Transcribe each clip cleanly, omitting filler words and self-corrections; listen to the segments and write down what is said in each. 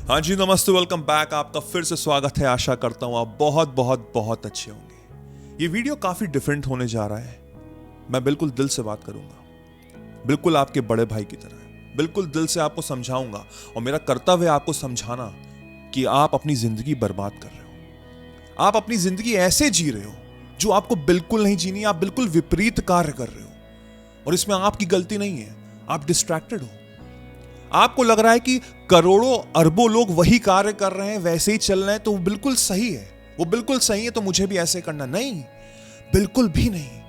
हाँ जी, नमस्ते, welcome back. आपका फिर से स्वागत है। आशा करता हूँ आप बहुत बहुत बहुत अच्छे होंगे। ये वीडियो काफी डिफरेंट होने जा रहा है। मैं बिल्कुल दिल से बात करूंगा, बिल्कुल आपके बड़े भाई की तरह। बिल्कुल दिल से आपको समझाऊंगा और मेरा कर्तव्य है आपको समझाना कि आप अपनी जिंदगी बर्बाद कर रहे हो। आप अपनी जिंदगी ऐसे जी रहे हो जो आपको बिल्कुल नहीं जीनी। आप बिल्कुल विपरीत कार्य कर रहे हो और इसमें आपकी गलती नहीं है। आप डिस्ट्रैक्टेड हो। आपको लग रहा है कि करोड़ों अरबों लोग वही कार्य कर रहे हैं, वैसे ही चल रहे हैं, तो वो बिल्कुल सही है, वो बिल्कुल सही है, तो मुझे भी ऐसे करना। नहीं, बिल्कुल भी नहीं।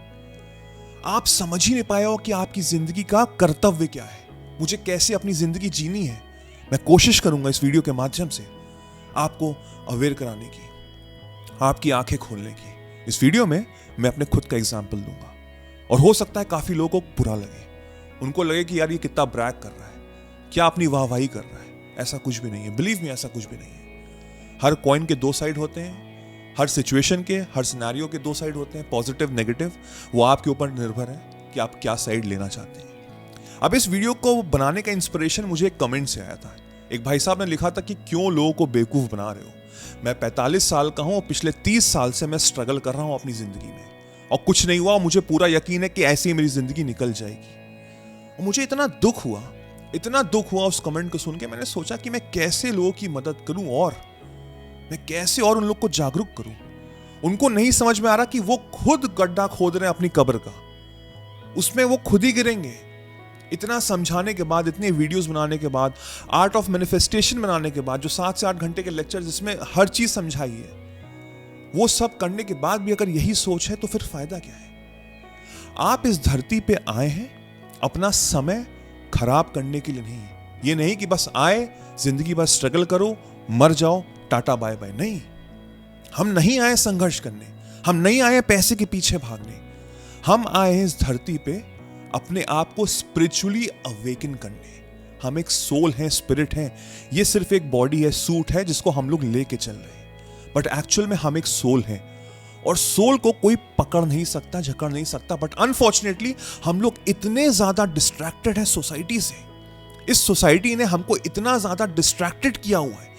आप समझ ही नहीं पाए हो कि आपकी जिंदगी का कर्तव्य क्या है, मुझे कैसे अपनी जिंदगी जीनी है। मैं कोशिश करूंगा इस वीडियो के माध्यम से आपको अवेयर कराने की, आपकी आंखें खोलने की। इस वीडियो में मैं अपने खुद का एग्जाम्पल दूंगा और हो सकता है काफी लोगों को बुरा लगे, उनको लगे कि यार ये कितना ब्रैग कर रहा है, क्या अपनी वाहवाही कर रहा है। ऐसा कुछ भी नहीं है, बिलीव मी, ऐसा कुछ भी नहीं है। हर कॉइन के दो साइड होते हैं, हर सिचुएशन के, हर सिनेरियो के दो साइड होते हैं, पॉजिटिव नेगेटिव। वो आपके ऊपर निर्भर है कि आप क्या साइड लेना चाहते हैं। अब इस वीडियो को बनाने का इंस्पिरेशन मुझे एक कमेंट से आया था। एक भाई साहब ने लिखा था कि क्यों लोगों को बेवकूफ बना रहे हो। मैं 45 साल का हूं और पिछले 30 साल से मैं स्ट्रगल कर रहा हूं अपनी जिंदगी में और कुछ नहीं हुआ। मुझे पूरा यकीन है कि ऐसे ही मेरी जिंदगी निकल जाएगी। और मुझे इतना दुख हुआ उस कमेंट को सुन के। मैंने सोचा कि मैं कैसे लोगों की मदद करूं और मैं कैसे और उन लोग को जागरूक करूं। उनको नहीं समझ में आ रहा कि वो खुद गड्ढा खोद रहे हैं अपनी कब्र का, उसमें वो खुद ही गिरेंगे। इतना समझाने के बाद, इतने वीडियोस बनाने के बाद, आर्ट ऑफ मैनिफेस्टेशन बनाने के बाद, जो 7 से 8 घंटे के लेक्चर जिसमें हर चीज समझाई है, वो सब करने के बाद भी अगर यही सोच है तो फिर फायदा क्या है। आप इस धरती पे आए हैं अपना समय खराब करने के लिए नहीं। ये नहीं कि बस आए, जिंदगी बस स्ट्रगल करो, मर जाओ, टाटा बाय बाय। नहीं, हम नहीं आए संघर्ष करने, हम नहीं आए पैसे के पीछे भागने। हम आए हैं इस धरती पे अपने आप को स्पिरिचुअली अवेकन करने। हम एक सोल हैं, स्पिरिट हैं। ये सिर्फ एक बॉडी है, सूट है जिसको हम लोग लेके चल रहे हैं, बट एक्चुअल में हम एक सोल हैं और सोल को कोई पकड़ नहीं सकता, जकड़ नहीं सकता। बट अनफॉर्चुनेटली हम लोग इतने ज्यादा डिस्ट्रैक्टेड हैं सोसाइटी से। इस सोसाइटी ने हमको इतना ज्यादा डिस्ट्रैक्टेड किया हुआ है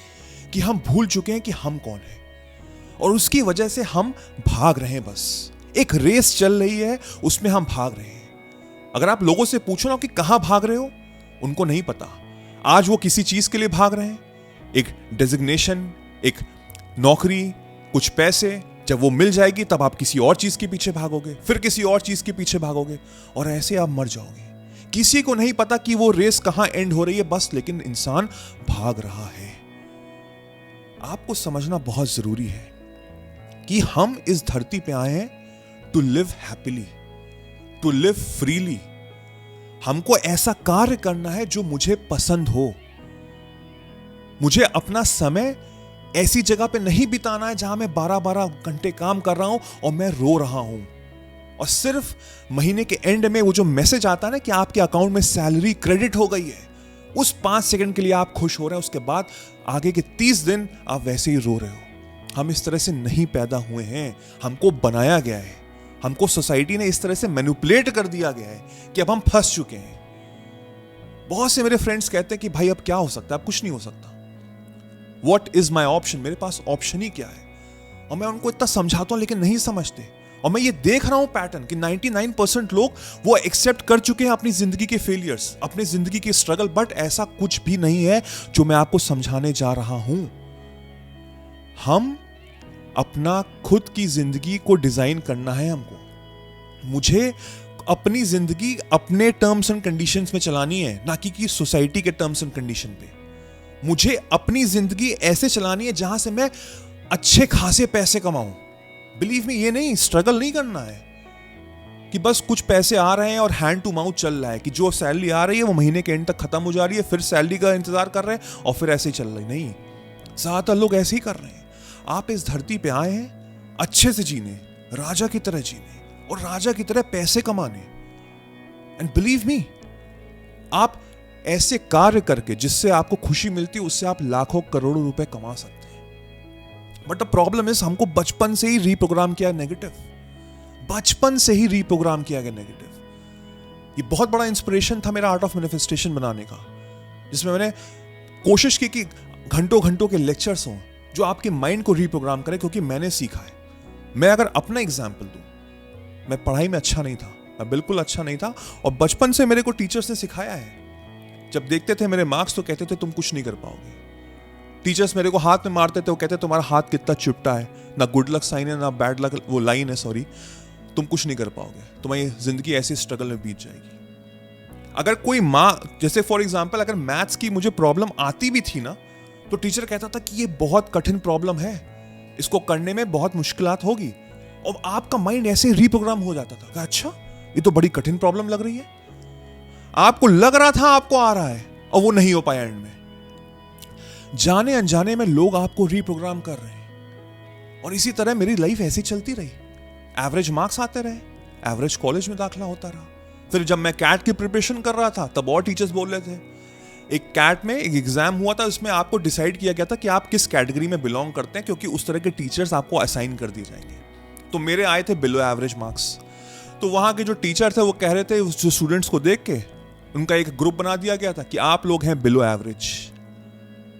कि हम भूल चुके हैं कि हम कौन हैं और उसकी वजह से हम भाग रहे हैं। बस एक रेस चल रही है, उसमें हम भाग रहे हैं। अगर आप लोगों से पूछो ना कि कहां भाग रहे हो, उनको नहीं पता। आज वो किसी चीज के लिए भाग रहे हैं, एक डेजिग्नेशन, एक नौकरी, कुछ पैसे। जब वो मिल जाएगी तब आप किसी और चीज के पीछे भागोगे, फिर किसी और चीज के पीछे भागोगे और ऐसे आप मर जाओगे। किसी को नहीं पता कि वो रेस कहां एंड हो रही है, बस लेकिन इंसान भाग रहा है। आपको समझना बहुत जरूरी है कि हम इस धरती पे आए हैं to live happily, to live freely. हमको ऐसा कार्य करना है जो मुझे पसंद हो। मुझे अपना समय ऐसी जगह पे नहीं बिताना है जहां मैं 12-12 घंटे काम कर रहा हूं और मैं रो रहा हूं और सिर्फ महीने के एंड में वो जो मैसेज आता है ना कि आपके अकाउंट में सैलरी क्रेडिट हो गई है, उस 5 सेकंड के लिए आप खुश हो रहे हैं, उसके बाद आगे के 30 दिन आप वैसे ही रो रहे हो। हम इस तरह से नहीं पैदा हुए हैं, हमको बनाया गया है, हमको सोसाइटी ने इस तरह से मैनिपुलेट कर दिया गया है कि अब हम फंस चुके हैं। बहुत से मेरे फ्रेंड्स कहते हैं कि भाई अब क्या हो सकता है, अब कुछ नहीं हो सकता। What is my option? मेरे पास ऑप्शन ही क्या है। और मैं उनको इतना समझाता हूं लेकिन नहीं समझते। और मैं ये देख रहा हूं पैटर्न कि 99% लोग वो एक्सेप्ट कर चुके हैं अपनी जिंदगी के फेलियर्स, अपनी जिंदगी के स्ट्रगल। बट ऐसा कुछ भी नहीं है जो मैं आपको समझाने जा रहा हूं। हम अपना खुद की जिंदगी को डिजाइन करना है हमको। मुझे अपनी जिंदगी अपने टर्म्स एंड कंडीशंस में चलानी है, ना कि सोसाइटी के टर्म्स एंड कंडीशन पे। मुझे अपनी जिंदगी ऐसे चलानी है जहां से मैं अच्छे खासे पैसे कमाऊं। बिलीव मी, ये नहीं, स्ट्रगल नहीं करना है कि बस कुछ पैसे आ रहे हैं और हैंड टू माउथ चल रहा है कि जो सैलरी आ रही है वो महीने के एंड तक खत्म हो जा रही है, फिर सैलरी का इंतजार कर रहे हैं और फिर ऐसे ही चल रही। नहीं, ज्यादातर लोग ऐसे ही कर रहे हैं। आप इस धरती पे आए हैं अच्छे से जीने, राजा की तरह जीने और राजा की तरह पैसे कमाने। एंड बिलीव मी, आप ऐसे कार्य करके जिससे आपको खुशी मिलती है, उससे आप लाखों करोड़ों रुपए कमा सकते हैं। बट द प्रॉब्लम इज हमको बचपन से ही रीप्रोग्राम किया नेगेटिव, बचपन से ही रीप्रोग्राम किया गया नेगेटिव। ये बहुत बड़ा इंस्पिरेशन था मेरा आर्ट ऑफ मैनिफेस्टेशन बनाने का, जिसमें मैंने कोशिश की कि घंटों घंटों के लेक्चर्स हों जो आपके माइंड को रीप्रोग्राम करें, क्योंकि मैंने सीखा है। मैं अगर अपना एग्जाम्पल दूं, मैं पढ़ाई में अच्छा नहीं था, मैं बिल्कुल अच्छा नहीं था, और बचपन से मेरे को टीचर्स ने सिखाया है। जब देखते थे मेरे मार्क्स तो कहते थे तुम कुछ नहीं कर पाओगे। टीचर्स मेरे को हाथ में मारते थे, वो कहते तुम्हारा हाथ कितना चिपटा है, ना गुड लक साइन है ना बैड लक वो लाइन है, सॉरी, तुम कुछ नहीं कर पाओगे, तुम्हारी जिंदगी ऐसी स्ट्रगल में बीत जाएगी। अगर कोई माँ, जैसे फॉर एग्जाम्पल अगर मैथ्स की मुझे प्रॉब्लम आती भी थी ना, तो टीचर कहता था कि ये बहुत कठिन प्रॉब्लम है, इसको करने में बहुत मुश्किलात होगी, और आपका माइंड ऐसे रीप्रोग्राम हो जाता था। अच्छा ये तो बड़ी कठिन प्रॉब्लम लग रही है, आपको लग रहा था आपको आ रहा है, और वो नहीं हो पाया एंड में। जाने अनजाने में लोग आपको रीप्रोग्राम कर रहे हैं, और इसी तरह मेरी लाइफ ऐसी चलती रही। एवरेज मार्क्स आते रहे, एवरेज कॉलेज में दाखला होता रहा। फिर जब मैं कैट की प्रिपरेशन कर रहा था तब और टीचर्स बोल रहे थे, एक कैट में एक एग्जाम हुआ था, उसमें आपको डिसाइड किया गया था कि आप किस कैटेगरी में बिलोंग करते हैं, क्योंकि उस तरह के टीचर्स आपको असाइन कर दिए जाएंगे। तो मेरे आए थे बिलो एवरेज मार्क्स। तो वहां के जो टीचर थे वो कह रहे थे, जो स्टूडेंट्स को देख के उनका एक ग्रुप बना दिया गया था कि आप लोग हैं बिलो एवरेज,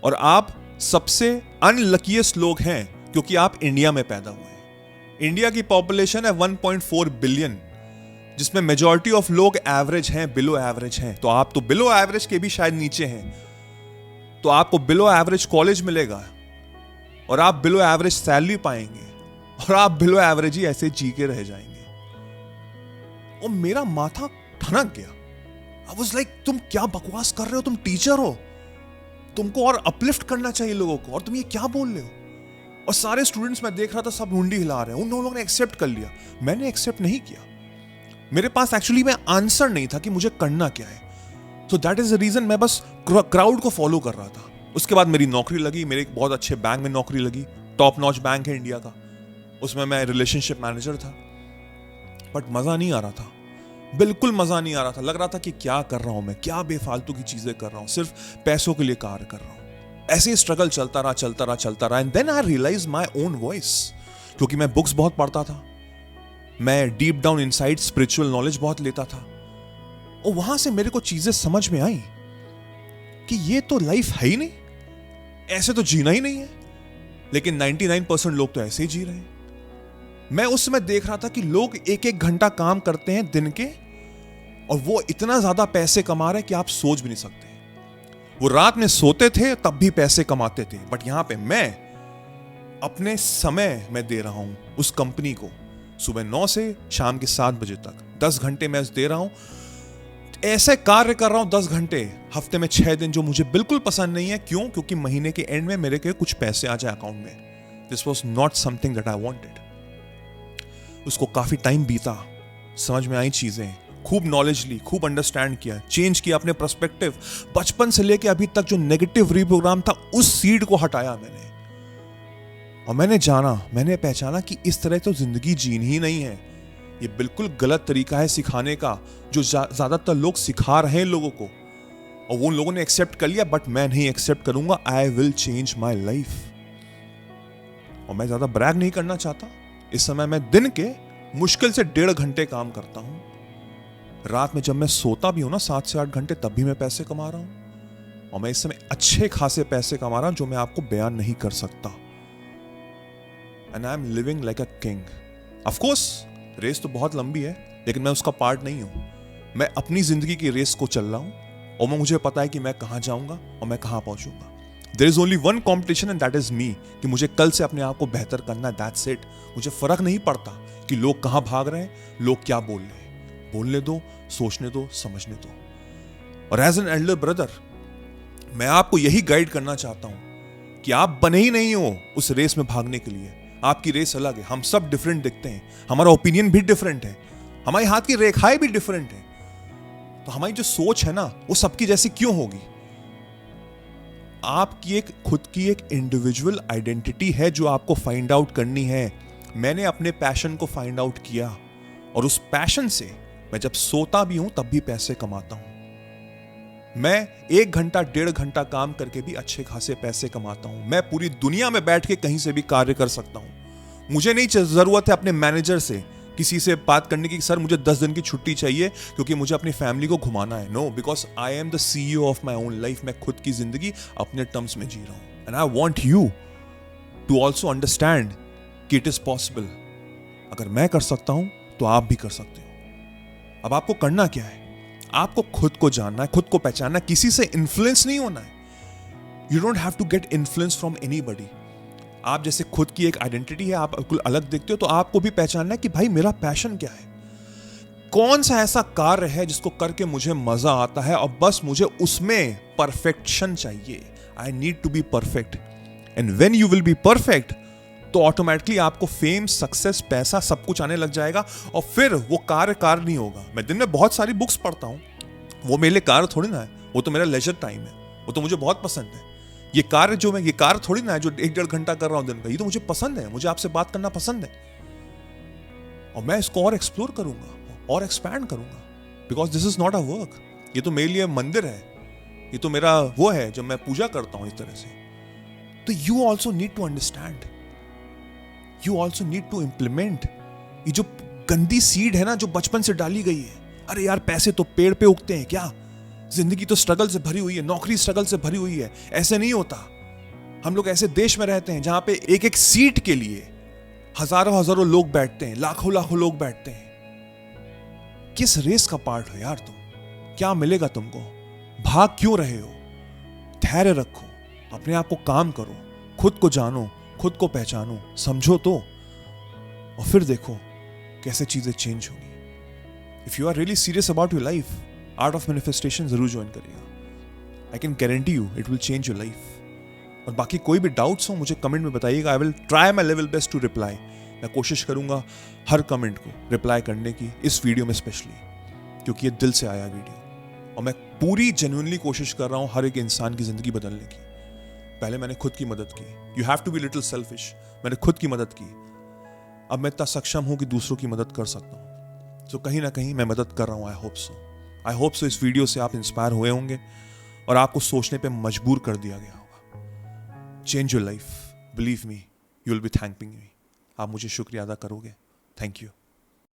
और आप सबसे अनलकीएस्ट लोग हैं क्योंकि आप इंडिया में पैदा हुए हैं। इंडिया की पॉपुलेशन है 1.4 बिलियन, जिसमें मेजॉरिटी ऑफ लोग एवरेज हैं, बिलो एवरेज हैं। तो आप तो बिलो एवरेज के भी शायद नीचे हैं, तो आपको बिलो एवरेज कॉलेज मिलेगा, और आप बिलो एवरेज सैलरी पाएंगे, और आप बिलो एवरेज ही ऐसे जी के रह जाएंगे। और मेरा माथा ठनक गया। आई वाज लाइक, तुम क्या बकवास कर रहे हो, तुम टीचर हो, तुमको और अपलिफ्ट करना चाहिए लोगों को, और तुम ये क्या बोल रहे हो। और सारे स्टूडेंट्स मैं देख रहा था सब मुंडी हिला रहे हैं, उन लोगों ने एक्सेप्ट कर लिया, मैंने एक्सेप्ट नहीं किया। मेरे पास एक्चुअली में आंसर नहीं था कि मुझे करना क्या है। So that is the reason मैं बस क्राउड को फॉलो कर रहा था। उसके बाद मेरी नौकरी लगी, मेरे एक बहुत अच्छे बैंक में नौकरी लगी, टॉप नॉच बैंक है इंडिया का, उसमें मैं रिलेशनशिप मैनेजर था। बट मजा नहीं आ रहा था, बिल्कुल मजा नहीं आ रहा था। लग रहा था कि क्या कर रहा हूं मैं, क्या बेफालतू की चीजें कर रहा हूं, सिर्फ पैसों के लिए कार्य कर रहा हूं। ऐसे ही स्ट्रगल चलता रहा and then I realise my own voice, क्योंकि मैं बुक्स बहुत पढ़ता था, मैं deep down inside spiritual knowledge बहुत लेता था, और वहां से मेरे को चीजें समझ में आई कि ये तो लाइफ है ही नहीं, ऐसे तो जीना ही नहीं है। लेकिन 99% लोग तो ऐसे ही जी रहे हैं। मैं उस समय देख रहा था कि लोग एक एक घंटा काम करते हैं दिन के, और वो इतना ज्यादा पैसे कमा रहे हैं कि आप सोच भी नहीं सकते। वो रात में सोते थे तब भी पैसे कमाते थे, बट यहां पे मैं अपने समय में दे रहा हूं उस कंपनी को, सुबह 9 से शाम के 7 बजे तक 10 घंटे मैं दे रहा हूं, ऐसे कार्य कर रहा हूं 10 घंटे हफ्ते में 6 दिन, जो मुझे बिल्कुल पसंद नहीं है। क्यों? क्योंकि महीने के एंड में मेरे के कुछ पैसे आ जाए अकाउंट में। This was not something that I wanted. उसको काफी टाइम बीता, समझ में आई चीजें, खूब नॉलेज ली, खूब अंडरस्टैंड किया, चेंज किया अपने पर्सपेक्टिव। बचपन से लेके अभी तक जो नेगेटिव रीप्रोग्राम था उस सीड को हटाया मैंने, और मैंने पहचाना कि इस तरह तो जिंदगी जीनी ही नहीं है। ये बिल्कुल गलत तरीका है सिखाने का, जो ज्यादातर लोग सिखा रहे हैं लोगों को, और वो लोगों ने एक्सेप्ट कर लिया, बट मैं नहीं एक्सेप्ट करूंगा। I will change my life. और मैं ज्यादा ब्रैग नहीं करना चाहता। इस समय मैं दिन के मुश्किल से 1.5 घंटे काम करता हूं। रात में जब मैं सोता भी हूं ना 7 से 8 घंटे, तब भी मैं पैसे कमा रहा हूं, और मैं इस समय अच्छे खासे पैसे कमा रहा हूं जो मैं आपको बयान नहीं कर सकता। And I am living like a king. Of course race तो बहुत लंबी है, लेकिन मैं उसका पार्ट नहीं हूं। मैं अपनी जिंदगी की रेस को चल रहा हूं, और मुझे पता है कि मैं कहां जाऊंगा और मैं कहां पहुंचूंगा। There is only one competition and that is me, कि मुझे कल से अपने आप को बेहतर करना है। That's it. मुझे फर्क नहीं पड़ता कि लोग कहां भाग रहे हैं, लोग क्या बोल रहे हैं। बोलने दो, सोचने दो, समझने दो। और एज एन एल्डर ब्रदर मैं आपको यही गाइड करना चाहता हूं कि आप बने ही नहीं हो उस रेस में भागने के लिए। आपकी रेस अलग है, हम सब डिफरेंट दिखते हैं, हमारा ओपिनियन भी डिफरेंट है, हमारे हाथ की रेखाएं भी डिफरेंट है। तो हमारी जो सोच है ना, वो सबकी जैसी क्यों होगी? आपकी एक खुद की एक इंडिविजुअल आइडेंटिटी है जो आपको फाइंड आउट करनी है। मैंने अपने पैशन को फाइंड आउट किया, और उस पैशन से मैं जब सोता भी हूं तब भी पैसे कमाता हूं। मैं 1 घंटा 1.5 घंटा काम करके भी अच्छे खासे पैसे कमाता हूं। मैं पूरी दुनिया में बैठ के कहीं से भी कार्य कर सकता हूं। मुझे नहीं जरूरत है अपने मैनेजर से किसी से बात करने की, सर मुझे 10 दिन की छुट्टी चाहिए क्योंकि मुझे अपनी फैमिली को घुमाना है। No, because I am the CEO of my own life. मैं खुद की जिंदगी अपने टर्म्स में जी रहा हूं। And I want you to also understand कि इट इज पॉसिबल। अगर मैं कर सकता हूं तो आप भी कर सकते हो। अब आपको करना क्या है? आपको खुद को जानना है, खुद को पहचानना, किसी से इन्फ्लुएंस नहीं होना है। You don't have to get influence from anybody. आप जैसे खुद की एक आइडेंटिटी है, आप बिल्कुल अलग दिखते हो, तो आपको भी पहचानना है कि भाई मेरा पैशन क्या है, कौन सा ऐसा कार्य है जिसको करके मुझे मजा आता है और बस मुझे उसमें परफेक्शन चाहिए। I need to be perfect. And when you will be perfect तो ऑटोमेटिकली आपको फेम, सक्सेस, पैसा सब कुछ आने लग जाएगा और फिर वो कार्य नहीं होगा। मैं दिन में बहुत सारी बुक्स पढ़ता हूं, वो मेरे लिए कार्य थोड़ी ना है, वो तो मेरा लेजर टाइम है, वो तो मुझे बहुत पसंद है। ये कार्य थोड़ी ना है जो 1-1.5 घंटा कर रहा हूं दिन में, ये तो मुझे पसंद है, मुझे आपसे बात करना पसंद है और मैं इसको और एक्सप्लोर करूंगा और एक्सपैंड करूंगा, because this is not a work. ये तो मेरे लिए मंदिर है, ये तो मेरा वो है जब मैं पूजा करता हूं इस तरह से। तो you also need to understand, you also need to implement. ये जो गंदी सीड है ना जो बचपन से डाली गई है, अरे यार पैसे तो पेड़ पे उगते हैं क्या, जिंदगी तो स्ट्रगल से भरी हुई है, नौकरी स्ट्रगल से भरी हुई है, ऐसे नहीं होता। हम लोग ऐसे देश में रहते हैं जहां पे एक एक सीट के लिए हजारों लोग बैठते हैं, लाखों लोग बैठते हैं। किस रेस का पार्ट हो यार तुम? क्या मिलेगा तुमको? भाग क्यों रहे हो? धैर्य रखो, अपने आप को काम करो, खुद को जानो, खुद को पहचानो, समझो तो, और फिर देखो कैसे चीजें चेंज होंगी। If you are really serious about your life, art of manifestation जरूर ज्वाइन करिएगा। I can guarantee you it will change your life. और बाकी कोई भी डाउट्स हो मुझे कमेंट में बताइएगा। I will try my level best to reply. मैं कोशिश करूंगा हर कमेंट को रिप्लाई करने की, इस वीडियो में स्पेशली, क्योंकि ये दिल से आया वीडियो और मैं पूरी जेन्युइनली कोशिश कर रहा हूं हर एक इंसान की जिंदगी बदलने की। पहले मैंने खुद की मदद की, you have to be little selfish. मैंने खुद की मदद की, अब मैं इतना सक्षम हूं कि दूसरों की मदद कर सकता हूं। तो कहीं ना कहीं मैं मदद कर रहा हूं। आई होप सो इस वीडियो से आप इंस्पायर हुए होंगे और आपको सोचने पे मजबूर कर दिया गया होगा। Change your life, believe me, you will B thanking मी। आप मुझे शुक्रिया अदा करोगे। Thank you.